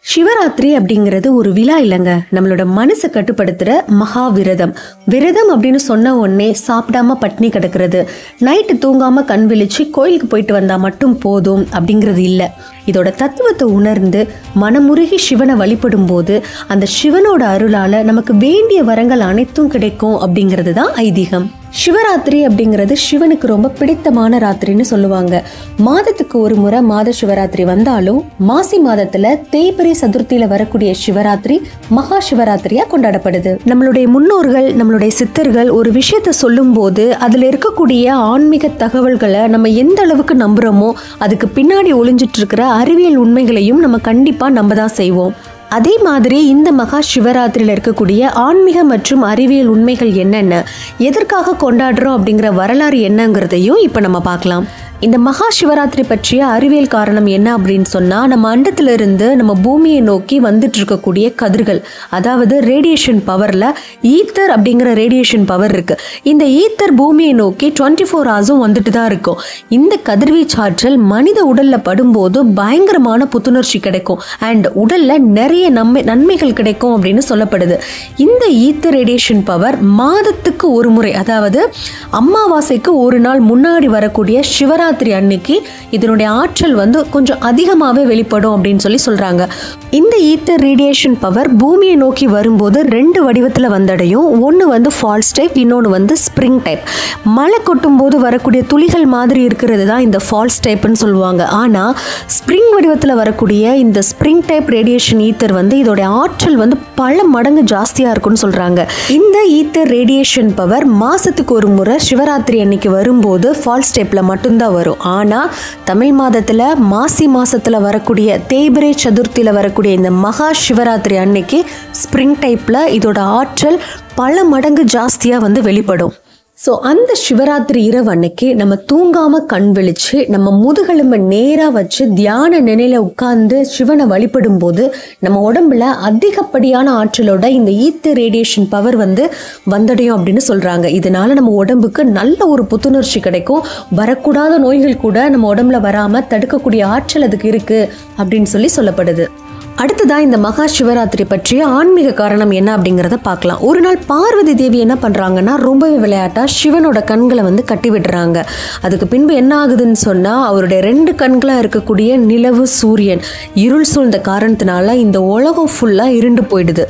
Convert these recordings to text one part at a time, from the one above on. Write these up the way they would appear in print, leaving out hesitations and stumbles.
சிவராத்திரி அப்படிங்கிறது ஒரு விழா இல்லைங்க, நம்மளோட மனசை கட்டுப்படுத்துற மகா விரதம். விரதம் அப்படின்னு சொன்ன உடனே சாப்பிடாம பட்னி கிடக்கிறது, நைட்டு தூங்காம கண் விழிச்சு கோயிலுக்கு போயிட்டு வந்தா மட்டும் போதும் அப்படிங்கிறது இல்லை. இதோட தத்துவத்தை உணர்ந்து மனமுருகி சிவனை வழிபடும் போது அந்த சிவனோட அருளால நமக்கு வேண்டிய வரங்கள் அனைத்தும் கிடைக்கும் அப்படிங்கிறது தான் ஐதீகம். சிவராத்திரி அப்படிங்கிறது சிவனுக்கு ரொம்ப பிடித்தமான ராத்திரின்னு சொல்லுவாங்க. மாதத்துக்கு ஒரு முறை மாத சிவராத்திரி வந்தாலும் மாசி மாதத்துல தேய்பிறை சதுர்த்தியில வரக்கூடிய சிவராத்திரி மகா சிவராத்திரியா கொண்டாடப்படுது. நம்மளுடைய முன்னோர்கள், நம்மளுடைய சித்தர்கள் ஒரு விஷயத்த சொல்லும் போது அதுல இருக்கக்கூடிய ஆன்மீக தகவல்களை நம்ம எந்த அளவுக்கு நம்புறோமோ அதுக்கு பின்னாடி ஒளிஞ்சிட்டு இருக்கிற அறிவியல் உண்மைகளையும் நம்ம கண்டிப்பா நம்பதான் செய்வோம். அதே மாதிரி இந்த மகா சிவராத்திரியில் இருக்கக்கூடிய ஆன்மீக மற்றும் அறிவியல் உண்மைகள் என்னென்ன, எதற்காக கொண்டாடுறோம் அப்படிங்கிற வரலாறு என்னங்கிறதையும் இப்போ நம்ம பார்க்கலாம். இந்த மகா சிவராத்திரி பற்றிய அறிவியல் காரணம் என்ன அப்படின்னு சொன்னா, நம்ம அண்டத்திலிருந்து நம்ம பூமியை நோக்கி வந்துட்டு இருக்கக்கூடிய கதிர்கள், அதாவது ரேடியேஷன் பவர்ல ஈத்தர் அப்படிங்கிற ரேடியேஷன் பவர் இருக்கு. இந்த ஈத்தர் பூமியை நோக்கி 24 ஹவர்ஸும் வந்துட்டு தான் இருக்கும். இந்த கதிர்வீச்சாற்றல் மனித உடல்ல படும்போது பயங்கரமான புத்துணர்ச்சி கிடைக்கும் அண்ட் உடல்ல நிறைய நன்மைகள் கிடைக்கும் அப்படின்னு சொல்லப்படுது. இந்த ஈத்தர் ரேடியேஷன் பவர் மாதத்துக்கு ஒரு முறை, அதாவது அமாவாசைக்கு ஒரு நாள் முன்னாடி வரக்கூடிய சிவராத்திரி அன்னைக்கு இதனுடைய ஆற்றல் வந்து கொஞ்சம் அதிகமாகவே வெளிப்படும் அப்படின்னு சொல்லி சொல்றாங்க. இந்த ஈத்தர் ரேடியேஷன் பவர் பூமியை நோக்கி வரும்போது 2 வடிவத்தில் வந்தடையும். ஒன்று வந்து ஃபால்ஸ் டைப், இன்னொன்று வந்து ஸ்ப்ரிங் டைப். மழை கொட்டும் போது வரக்கூடிய துளிகள் மாதிரி இருக்கிறது தான் இந்த ஃபால்ஸ் டைப்னு சொல்லுவாங்க. ஆனால் ஸ்ப்ரிங் வடிவத்தில் வரக்கூடிய இந்த ஸ்ப்ரிங் டைப் ரேடியேஷன் ஈத்தர் வந்து இதோட ஆற்றல் வந்து பல மடங்கு ஜாஸ்தியாக இருக்குன்னு சொல்றாங்க. இந்த ஈத்தர் ரேடியேஷன் பவர் மாசத்துக்கு ஒரு முறை சிவராத்திரி அன்னைக்கு வரும்போது ஃபால்ஸ் டைப்ல மட்டும்தான் வரும். ஆனா தமிழ் மாதத்துல மாசி மாசத்துல வரக்கூடிய தேய்பிறை சதுர்த்தியில வரக்கூடிய இந்த மகா சிவராத்திரி அன்னைக்கு ஸ்ப்ரிங் டைப்ல இதோட ஆற்றல் பல மடங்கு ஜாஸ்தியா வந்து வெளிப்படும். ஸோ அந்த சிவராத்திரி இரவு அன்னைக்கு நம்ம தூங்காம கண் விழிச்சு நம்ம முதுகெலும்பை நேராக வச்சு தியான நிலையில உட்கார்ந்து சிவனை வழிபடும் போது நம்ம உடம்புல அதிகப்படியான ஆற்றலோட இந்த ஈத்தர் ரேடியேஷன் பவர் வந்து வந்தடையும் அப்படின்னு சொல்றாங்க. இதனால நம்ம உடம்புக்கு நல்ல ஒரு புத்துணர்ச்சி கிடைக்கும். வரக்கூடாத நோய்கள் கூட நம்ம உடம்புல வராம தடுக்கக்கூடிய ஆற்றல் அதுக்கு இருக்கு அப்படின்னு சொல்லப்படுது. அடுத்ததான் இந்த மகா சிவராத்திரி பற்றிய ஆன்மீக காரணம் என்ன அப்படிங்கிறத பார்க்கலாம். ஒரு நாள் பார்வதி தேவி என்ன பண்றாங்கன்னா, ரொம்பவே விளையாட்டா சிவனோட கண்களை வந்து கட்டி விடுறாங்க. அதுக்கு பின்பு என்ன ஆகுதுன்னு சொன்னா, அவருடைய 2 கண்களா இருக்கக்கூடிய நிலவு சூரியன் இருள் சூழ்ந்த காரணத்தினால இந்த உலகம் ஃபுல்லா இருண்டு போயிடுது.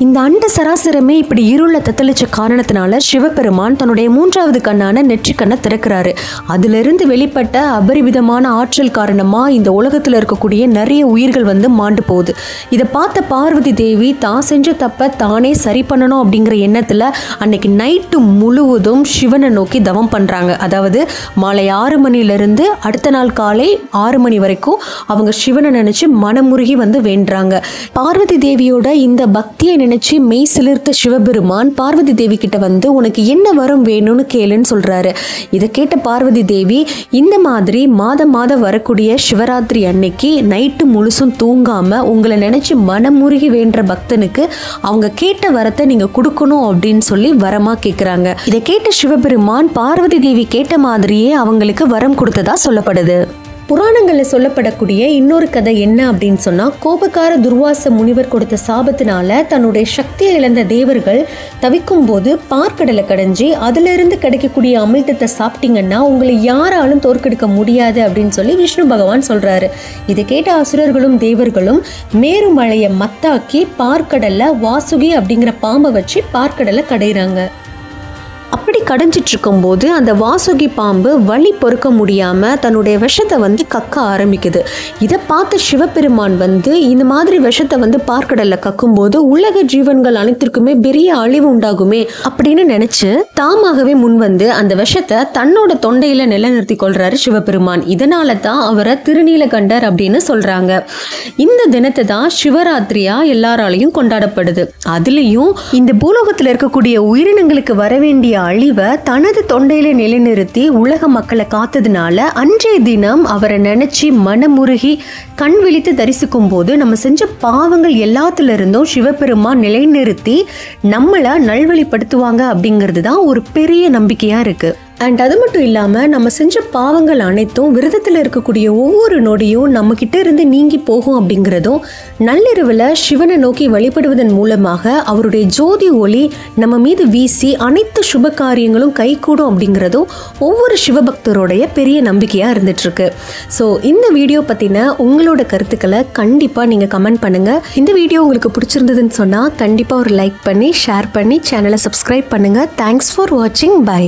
இந்த அண்ட சராசரமே இப்படி இருள தத்தளிச்ச காரணத்தினால சிவபெருமான் தன்னுடைய 3வது கண்ணான நெற்றிக்கண்ணை திறக்கிறாரு. அதிலிருந்து வெளிப்பட்ட அபரிவிதமான ஆற்றல் காரணமா இந்த உலகத்துல இருக்கக்கூடிய நிறைய உயிர்கள் வந்து மாண்டு போகுது. இதை பார்த்த பார்வதி தேவி தான் செஞ்ச தப்ப தானே சரி பண்ணணும் அப்படிங்கிற எண்ணத்துல அன்னைக்கு நைட்டு முழுவதும் சிவனை நோக்கி தவம் பண்றாங்க. அதாவது மாலை 6 மணிலிருந்து அடுத்த நாள் காலை 6 மணி வரைக்கும் அவங்க சிவனை நினைச்சு மனமுருகி வந்து வேண்டுறாங்க. பார்வதி தேவியோட இந்த பக்தியை நினைச்சு மெய் சிலிர்த்த சிவபெருமான் பார்வதி தேவி கிட்ட வந்து, உனக்கு என்ன வரம் வேணும்னு கேளுன்னு சொல்றாரு. இதை கேட்ட பார்வதி தேவி, இந்த மாதிரி மாதம் வரக்கூடிய சிவராத்திரி அன்னைக்கு நைட்டு முழுசும் தூங்காம உங்களை நினைச்சு மனமுருகி வேண்ட பக்தனுக்கு அவங்க கேட்ட வரத்தை நீங்க கொடுக்கணும் அப்படின்னு சொல்லி வரமா கேட்கிறாங்க. இதை கேட்ட சிவபெருமான் பார்வதி தேவி கேட்ட மாதிரியே அவங்களுக்கு வரம் கொடுத்ததா சொல்லப்படுது. புராணங்களில் சொல்லப்படக்கூடிய இன்னொரு கதை என்ன அப்படின்னு சொன்னா, கோபக்கார துர்வாச முனிவர் கொடுத்த சாபத்தினால தன்னுடைய சக்தியை இழந்த தேவர்கள் தவிக்கும் போது பார்க்கடலை கடைஞ்சி அதுல இருந்து கிடைக்கக்கூடிய அமிர்தத்தை சாப்பிட்டீங்கன்னா உங்களை யாராலும் தோற்கடிக்க முடியாது அப்படின்னு சொல்லி விஷ்ணு பகவான் சொல்றாரு. இதை கேட்ட அசுரர்களும் தேவர்களும் மேருமலையை மத்தாக்கி பார்க்கடல்ல வாசுகி அப்படிங்கிற பாம்பை வச்சு பார்க்கடலை கடைறாங்க. அப்படி கடைஞ்சிட்டு இருக்கும் போது அந்த வாசுகி பாம்பு வலி பொறுக்க முடியாம தன்னுடைய விஷத்தை வந்து கக்க ஆரம்பிக்குது. இதை பார்த்த சிவபெருமான் வந்து, இந்த மாதிரி விஷத்தை வந்து பார்க்கடல்ல கக்கும் போது உலக ஜீவன்கள் அனைத்திற்குமே பெரிய அழிவு உண்டாகுமே அப்படின்னு நினைச்சு தாமாகவே முன் வந்து அந்த விஷத்தை தன்னோட தொண்டையில நிலைநிறுத்தி கொள்றாரு சிவபெருமான். இதனால தான் அவரை திருநீலகண்டர் அப்படின்னு சொல்றாங்க. இந்த தினத்தை தான் சிவராத்திரியா எல்லாராலையும் கொண்டாடப்படுது. அதுலயும் இந்த பூலோகத்துல இருக்கக்கூடிய உயிரினங்களுக்கு வர வேண்டிய அழிவை தனது தொண்டையில நிலைநிறுத்தி உலக மக்களை காத்ததுனால அன்றைய தினம் அவரை நினைச்சு மனமுருகி கண் விழித்து தரிசிக்கும் போது நம்ம செஞ்ச பாவங்கள் எல்லாத்துல இருந்தும் சிவபெருமான் நிலைநிறுத்தி நம்மளை நல்வழிப்படுத்துவாங்க அப்படிங்கிறது தான் ஒரு பெரிய நம்பிக்கையா இருக்கு. அண்ட் அது மட்டும் இல்லாமல் நம்ம செஞ்ச பாவங்கள் அனைத்தும் விரதத்தில் இருக்கக்கூடிய ஒவ்வொரு நொடியும் நம்மக்கிட்ட இருந்து நீங்கி போகும் அப்படிங்கிறதும், நள்ளிரவில் சிவனை நோக்கி வழிபடுவதன் மூலமாக அவருடைய ஜோதி ஒளி நம்ம மீது வீசி அனைத்து சுப காரியங்களும் கைகூடும் அப்படிங்கிறதும் ஒவ்வொரு சிவபக்தருடைய பெரிய நம்பிக்கையாக இருந்துகிட்ருக்கு. ஸோ இந்த வீடியோ பற்றின உங்களோட கருத்துக்களை கண்டிப்பாக நீங்கள் கமெண்ட் பண்ணுங்கள். இந்த வீடியோ உங்களுக்கு பிடிச்சிருந்ததுன்னு சொன்னால் கண்டிப்பாக ஒரு லைக் பண்ணி ஷேர் பண்ணி சேனலை சப்ஸ்கிரைப் பண்ணுங்கள். தேங்க்ஸ் ஃபார் வாட்சிங். பை.